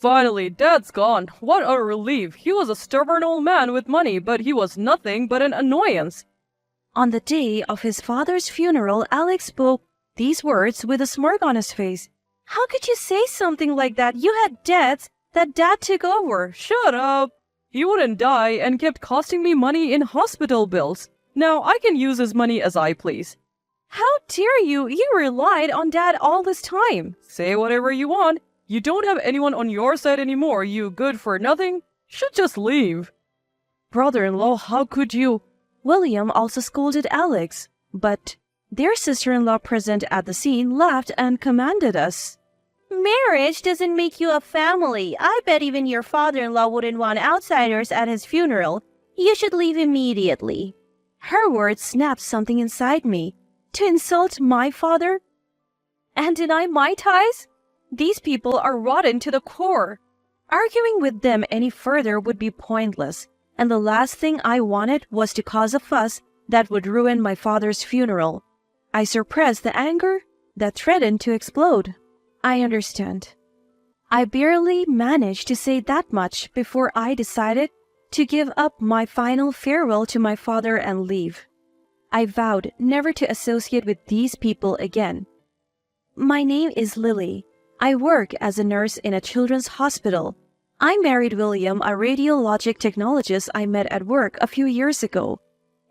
Finally, Dad's gone. What a relief. He was a stubborn old man with money, but he was nothing but an annoyance. On the day of his father's funeral, Alex spoke these words with a smirk on his face. How could you say something like that? You had debts that Dad took over. Shut up. He wouldn't die and kept costing me money in hospital bills. Now I can use his money as I please. How dare you? You relied on Dad all this time. Say whatever you want. You don't have anyone on your side anymore, you good for nothing. Should just leave. Brother-in-law, how could you? William also scolded Alex, but their sister-in-law present at the scene laughed and commanded us. Marriage doesn't make you a family. I bet even your father-in-law wouldn't want outsiders at his funeral. You should leave immediately. Her words snapped something inside me. To insult my father? And deny my ties? These people are rotten to the core. Arguing with them any further would be pointless, and the last thing I wanted was to cause a fuss that would ruin my father's funeral. I suppressed the anger that threatened to explode. I understand. I barely managed to say that much before I decided to give up my final farewell to my father and leave. I vowed never to associate with these people again. My name is Lily. I work as a nurse in a children's hospital. I married William, a radiologic technologist I met at work a few years ago.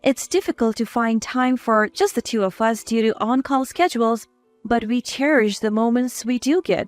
It's difficult to find time for just the two of us due to on-call schedules, but we cherish the moments we do get.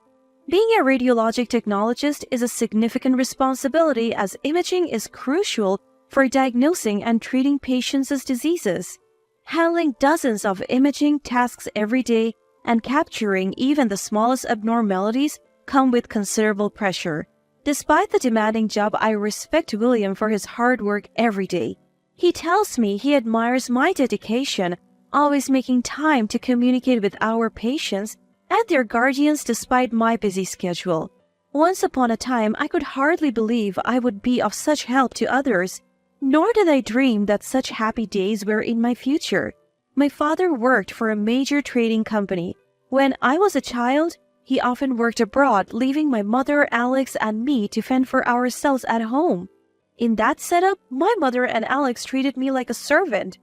Being a radiologic technologist is a significant responsibility as imaging is crucial for diagnosing and treating patients' diseases. Handling dozens of imaging tasks every day and capturing even the smallest abnormalities come with considerable pressure. Despite the demanding job, I respect William for his hard work every day. He tells me he admires my dedication, always making time to communicate with our patients and their guardians despite my busy schedule. Once upon a time, I could hardly believe I would be of such help to others, nor did I dream that such happy days were in my future. My father worked for a major trading company. When I was a child, he often worked abroad, leaving my mother, Alex, and me to fend for ourselves at home. In that setup, my mother and Alex treated me like a servant.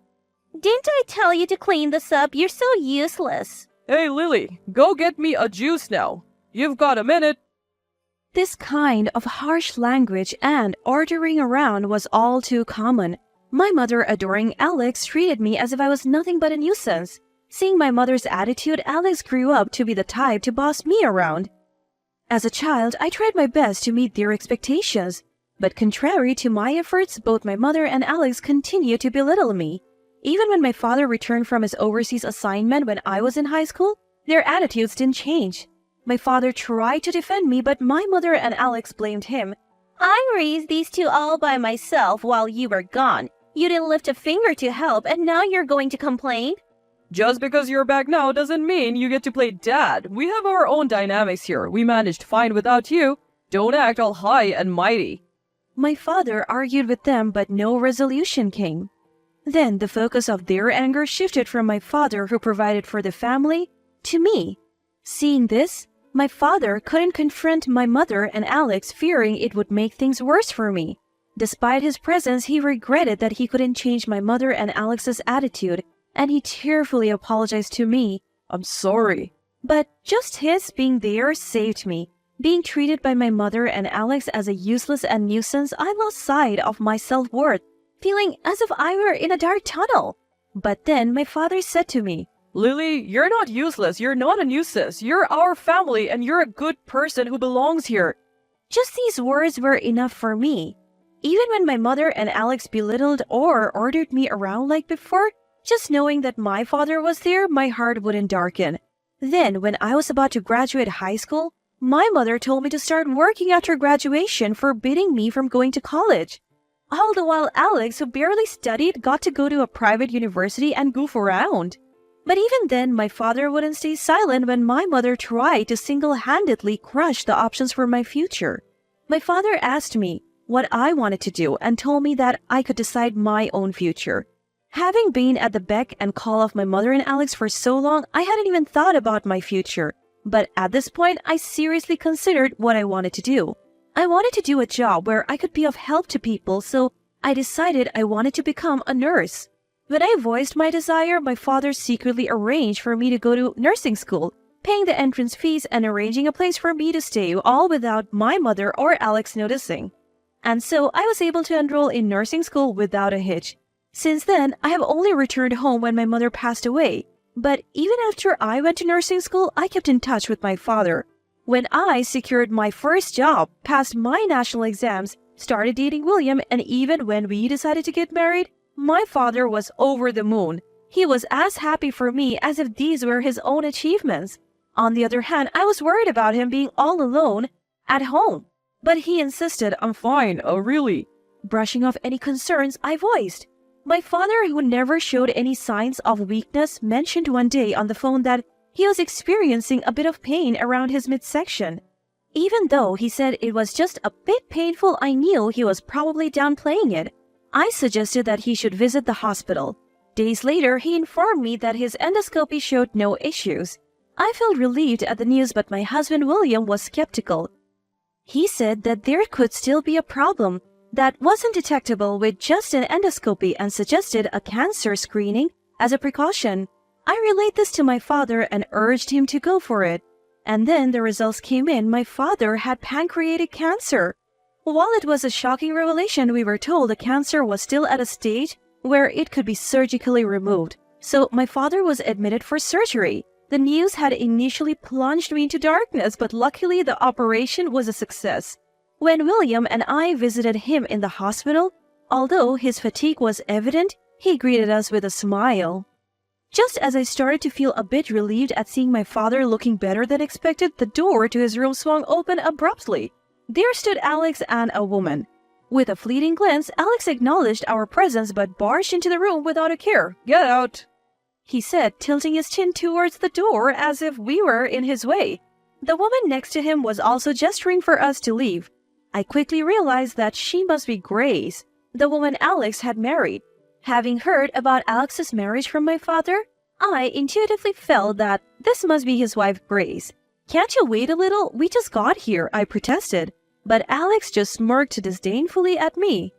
Didn't I tell you to clean this up? You're so useless. Hey, Lily, go get me a juice now. You've got a minute. This kind of harsh language and ordering around was all too common. My mother, adoring Alex, treated me as if I was nothing but a nuisance. Seeing my mother's attitude, Alex grew up to be the type to boss me around. As a child, I tried my best to meet their expectations, but contrary to my efforts, both my mother and Alex continued to belittle me. Even when my father returned from his overseas assignment when I was in high school, their attitudes didn't change. My father tried to defend me, but my mother and Alex blamed him. I raised these two all by myself while you were gone. You didn't lift a finger to help, and now you're going to complain? Just because you're back now doesn't mean you get to play dad. We have our own dynamics here. We managed fine without you. Don't act all high and mighty. My father argued with them, but no resolution came. Then the focus of their anger shifted from my father, who provided for the family, to me. Seeing this, my father couldn't confront my mother and Alex, fearing it would make things worse for me. Despite his presence, he regretted that he couldn't change my mother and Alex's attitude, and he tearfully apologized to me. I'm sorry. But just his being there saved me. Being treated by my mother and Alex as a useless and nuisance, I lost sight of my self-worth, feeling as if I were in a dark tunnel. But then my father said to me, Lily, you're not useless. You're not a nuisance. You're our family, and you're a good person who belongs here. Just these words were enough for me. Even when my mother and Alex belittled or ordered me around like before, just knowing that my father was there, my heart wouldn't darken. Then, when I was about to graduate high school, my mother told me to start working after graduation, forbidding me from going to college. All the while Alex, who barely studied, got to go to a private university and goof around. But even then, my father wouldn't stay silent when my mother tried to single-handedly crush the options for my future. My father asked me what I wanted to do and told me that I could decide my own future. Having been at the beck and call of my mother and Alex for so long, I hadn't even thought about my future. But at this point, I seriously considered what I wanted to do. I wanted to do a job where I could be of help to people, so I decided I wanted to become a nurse. When I voiced my desire, my father secretly arranged for me to go to nursing school, paying the entrance fees and arranging a place for me to stay, all without my mother or Alex noticing. And so I was able to enroll in nursing school without a hitch. Since then, I have only returned home when my mother passed away. But even after I went to nursing school, I kept in touch with my father. When I secured my first job, passed my national exams, started dating William, and even when we decided to get married, my father was over the moon. He was as happy for me as if these were his own achievements. On the other hand, I was worried about him being all alone at home. But he insisted, I'm fine, really. brushing off any concerns I voiced. My father, who never showed any signs of weakness, mentioned one day on the phone that he was experiencing a bit of pain around his midsection. Even though he said it was just a bit painful, I knew he was probably downplaying it. I suggested that he should visit the hospital. Days later, he informed me that his endoscopy showed no issues. I felt relieved at the news, but my husband William was skeptical. He said that there could still be a problem that wasn't detectable with just an endoscopy and suggested a cancer screening as a precaution. I relayed this to my father and urged him to go for it. And then the results came in. My father had pancreatic cancer. While it was a shocking revelation, we were told the cancer was still at a stage where it could be surgically removed. So my father was admitted for surgery. The news had initially plunged me into darkness, but luckily the operation was a success. When William and I visited him in the hospital, although his fatigue was evident, he greeted us with a smile. Just as I started to feel a bit relieved at seeing my father looking better than expected, the door to his room swung open abruptly. There stood Alex and a woman. With a fleeting glance, Alex acknowledged our presence but barged into the room without a care. Get out, he said, tilting his chin towards the door as if we were in his way. The woman next to him was also gesturing for us to leave. I quickly realized that she must be Grace, the woman Alex had married. Having heard about Alex's marriage from my father, I intuitively felt that this must be his wife Grace. Can't you wait a little? We just got here, I protested. But Alex just smirked disdainfully at me.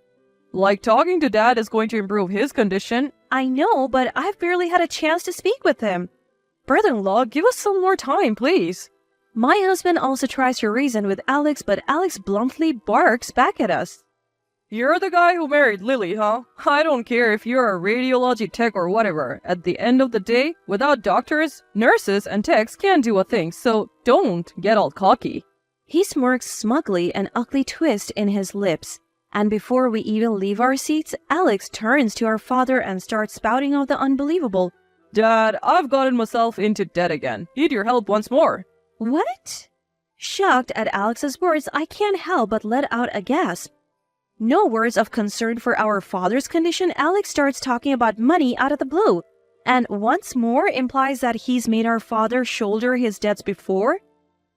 Like talking to Dad is going to improve his condition. I know, but I've barely had a chance to speak with him. Brother-in-law, give us some more time, please. My husband also tries to reason with Alex, but Alex bluntly barks back at us. You're the guy who married Lily, huh? I don't care if you're a radiology tech or whatever. At the end of the day, without doctors, nurses, and techs can't do a thing, so don't get all cocky. He smirks smugly, an ugly twist in his lips. And before we even leave our seats, Alex turns to our father and starts spouting out the unbelievable. Dad, I've gotten myself into debt again. Need your help once more. What? Shocked at Alex's words, I can't help but let out a gasp. No words of concern for our father's condition, Alex starts talking about money out of the blue, and once more implies that he's made our father shoulder his debts before.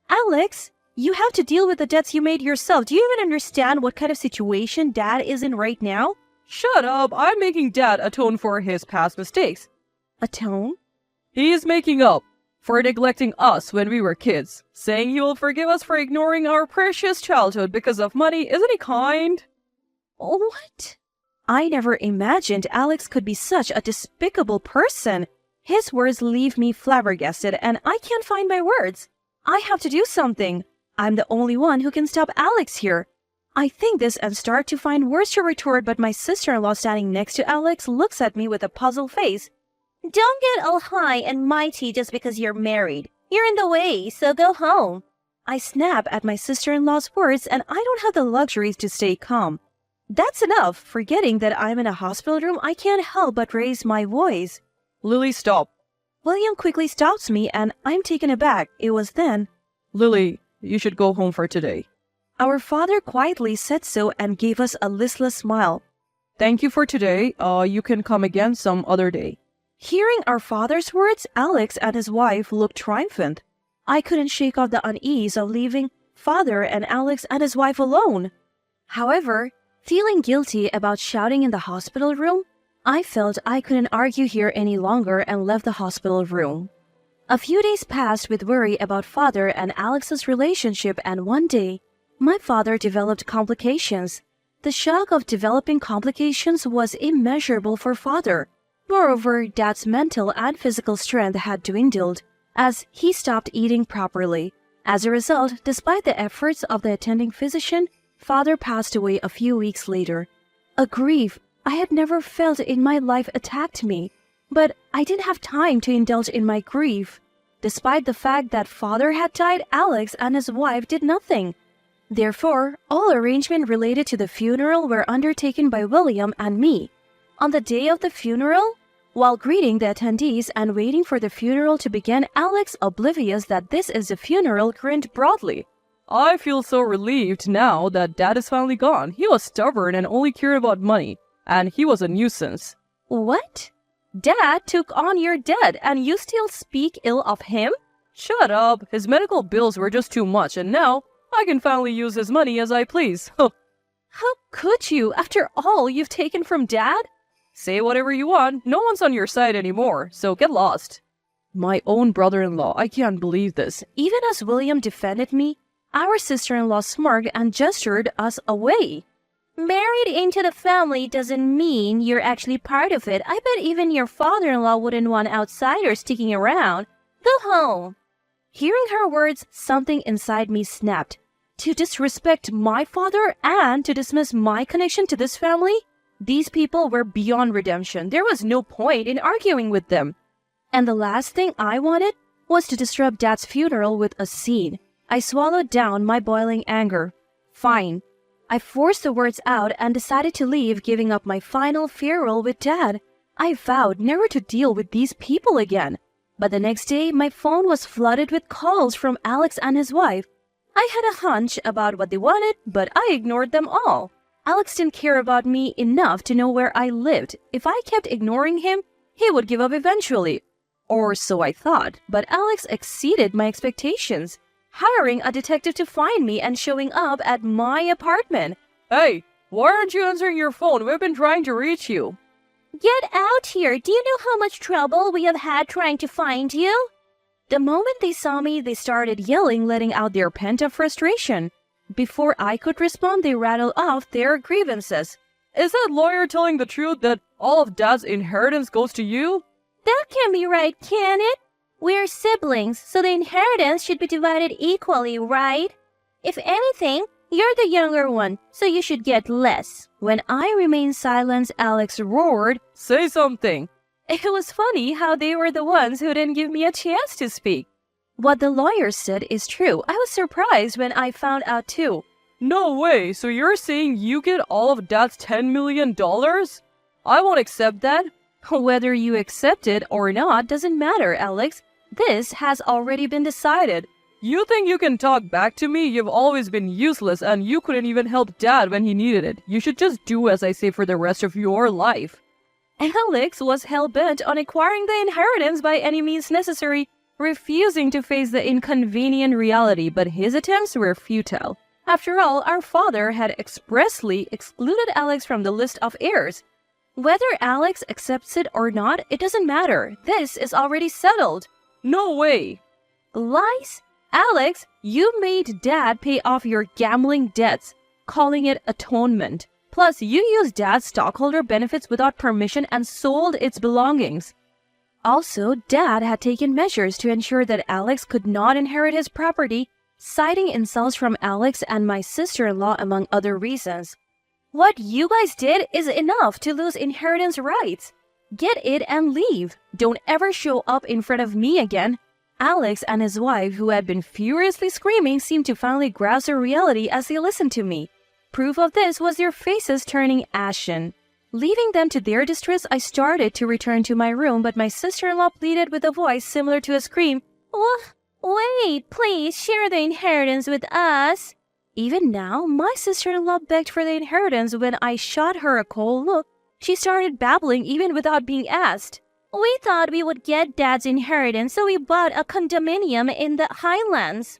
Alex, you have to deal with the debts you made yourself. Do you even understand what kind of situation Dad is in right now? Shut up, I'm making Dad atone for his past mistakes. Atone? He is making up for neglecting us when we were kids, saying he will forgive us for ignoring our precious childhood because of money. Isn't he kind? What? I never imagined Alex could be such a despicable person. His words leave me flabbergasted, and I can't find my words. I have to do something. I'm the only one who can stop Alex here. I think this and start to find words to retort, but my sister-in-law standing next to Alex looks at me with a puzzled face. Don't get all high and mighty just because you're married. You're in the way, so go home. I snap at my sister-in-law's words, and I don't have the luxuries to stay calm. That's enough. Forgetting that I'm in a hospital room, I can't help but raise my voice. Lily, stop. William quickly stops me, and I'm taken aback. It was then. Lily, you should go home for today. Our father quietly said so and gave us a listless smile. Thank you for today. You can come again some other day. Hearing our father's words, Alex and his wife looked triumphant. I couldn't shake off the unease of leaving father and Alex and his wife alone. However, feeling guilty about shouting in the hospital room, I felt I couldn't argue here any longer and left the hospital room. A few days passed with worry about father and Alex's relationship, and one day, My father developed complications. The shock of developing complications was immeasurable for father. Moreover, Dad's mental and physical strength had dwindled as he stopped eating properly. As a result, despite the efforts of the attending physician, father passed away a few weeks later. A grief I had never felt in my life attacked me, but I didn't have time to indulge in my grief. Despite the fact that father had died, Alex and his wife did nothing. Therefore, all arrangements related to the funeral were undertaken by William and me. On the day of the funeral, while greeting the attendees and waiting for the funeral to begin, Alex, oblivious that this is a funeral, grinned broadly. I feel so relieved now that Dad is finally gone. He was stubborn and only cared about money, and he was a nuisance. What? Dad took on your debt and you still speak ill of him? Shut up. His medical bills were just too much, and now I can finally use his money as I please. How could you, after all you've taken from Dad? Say whatever you want. No one's on your side anymore, so get lost. My own brother-in-law, I can't believe this. Even as William defended me, our sister-in-law smirked and gestured us away. Married into the family doesn't mean you're actually part of it. I bet even your father-in-law wouldn't want outsiders sticking around. Go home. Hearing her words, something inside me snapped. To disrespect my father and to dismiss my connection to this family? These people were beyond redemption. There was no point in arguing with them. And the last thing I wanted was to disrupt Dad's funeral with a scene. I swallowed down my boiling anger. Fine. I forced the words out and decided to leave, giving up my final farewell with Dad. I vowed never to deal with these people again. But the next day, my phone was flooded with calls from Alex and his wife. I had a hunch about what they wanted, but I ignored them all. Alex didn't care about me enough to know where I lived. If I kept ignoring him, he would give up eventually. Or so I thought, but Alex exceeded my expectations, hiring a detective to find me and showing up at my apartment. Hey, why aren't you answering your phone? We've been trying to reach you. Get out here! Do you know how much trouble we have had trying to find you? The moment they saw me, they started yelling, letting out their pent-up frustration. Before I could respond, they rattled off their grievances. Is that lawyer telling the truth that all of Dad's inheritance goes to you? That can't be right, can it? We're siblings, so the inheritance should be divided equally, right? If anything, you're the younger one, so you should get less. When I remained silent, Alex roared, Say something. It was funny how they were the ones who didn't give me a chance to speak. What the lawyer said is true. I was surprised when I found out too. No way, so you're saying you get all of Dad's $10 million? I won't accept that. Whether you accept it or not doesn't matter, Alex. This has already been decided. You think you can talk back to me? You've always been useless and you couldn't even help Dad when he needed it. You should just do as I say for the rest of your life. Alex was hell-bent on acquiring the inheritance by any means necessary, refusing to face the inconvenient reality, but his attempts were futile. After all, our father had expressly excluded Alex from the list of heirs. Whether Alex accepts it or not, it doesn't matter. This is already settled. No way. Lies? Alex, you made Dad pay off your gambling debts, calling it atonement. Plus, you used Dad's stockholder benefits without permission and sold its belongings. Also, Dad had taken measures to ensure that Alex could not inherit his property, citing insults from Alex and my sister-in-law among other reasons. What you guys did is enough to lose inheritance rights. Get it and leave. Don't ever show up in front of me again. Alex and his wife, who had been furiously screaming, seemed to finally grasp the reality as they listened to me. Proof of this was their faces turning ashen. Leaving them to their distress, I started to return to my room, but my sister-in-law pleaded with a voice similar to a scream. Wait, please share the inheritance with us. Even now, my sister-in-law begged for the inheritance. When I shot her a cold look, she started babbling even without being asked. We thought we would get Dad's inheritance, so we bought a condominium in the Highlands.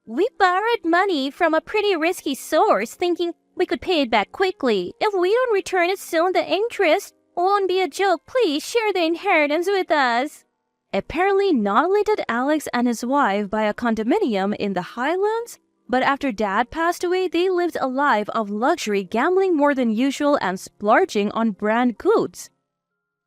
We borrowed money from a pretty risky source, thinking we could pay it back quickly. If we don't return it soon, the interest won't be a joke. Please share the inheritance with us. Apparently, not only did Alex and his wife buy a condominium in the Highlands, But after Dad passed away, they lived a life of luxury, gambling more than usual and splurging on brand goods.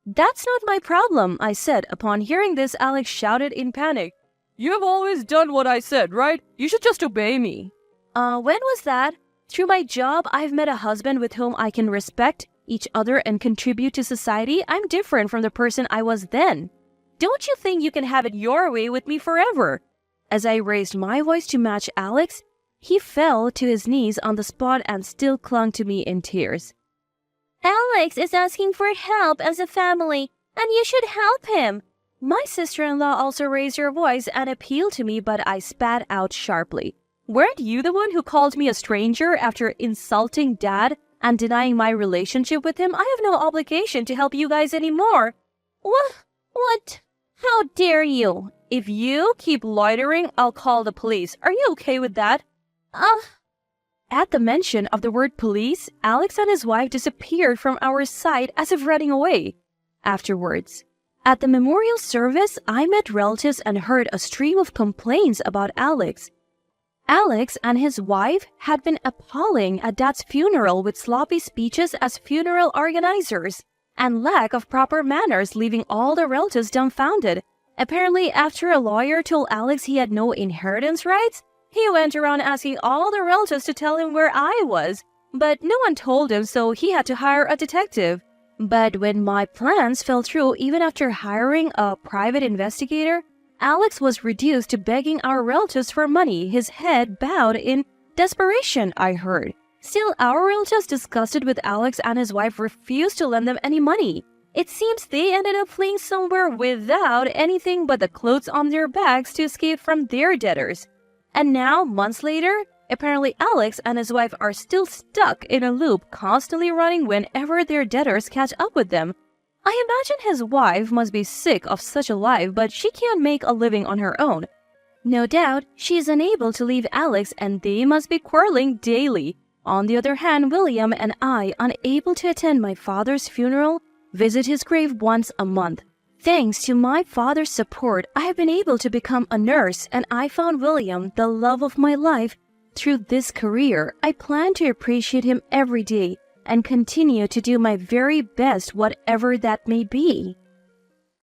That's not my problem, I said. Upon hearing this, Alex shouted in panic. You have always done what I said, right? You should just obey me. When was that? Through my job, I've met a husband with whom I can respect each other and contribute to society. I'm different from the person I was then. Don't you think you can have it your way with me forever? As I raised my voice to match Alex, he fell to his knees on the spot and still clung to me in tears. Alex is asking for help as a family, and you should help him. My sister-in-law also raised her voice and appealed to me, but I spat out sharply. Weren't you the one who called me a stranger after insulting Dad and denying my relationship with him? I have no obligation to help you guys anymore. What? How dare you? If you keep loitering, I'll call the police. Are you okay with that? At the mention of the word police, Alex and his wife disappeared from our sight as if running away. Afterwards, at the memorial service, I met relatives and heard a stream of complaints about Alex. Alex and his wife had been appalling at Dad's funeral with sloppy speeches as funeral organizers and lack of proper manners, leaving all the relatives dumbfounded. Apparently, after a lawyer told Alex he had no inheritance rights, he went around asking all the relatives to tell him where I was, but no one told him, so he had to hire a detective. But when my plans fell through, even after hiring a private investigator, Alex was reduced to begging our relatives for money, his head bowed in desperation, I heard. Still, our relatives, disgusted with Alex and his wife, refused to lend them any money. It seems they ended up fleeing somewhere without anything but the clothes on their backs to escape from their debtors. And now, months later, apparently Alex and his wife are still stuck in a loop, constantly running whenever their debtors catch up with them. I imagine his wife must be sick of such a life, but she can't make a living on her own. No doubt, she is unable to leave Alex and they must be quarreling daily. On the other hand, William and I, unable to attend my father's funeral, visit his grave once a month. Thanks to my father's support, I have been able to become a nurse, and I found William the love of my life through this career. I plan to appreciate him every day and continue to do my very best, whatever that may be.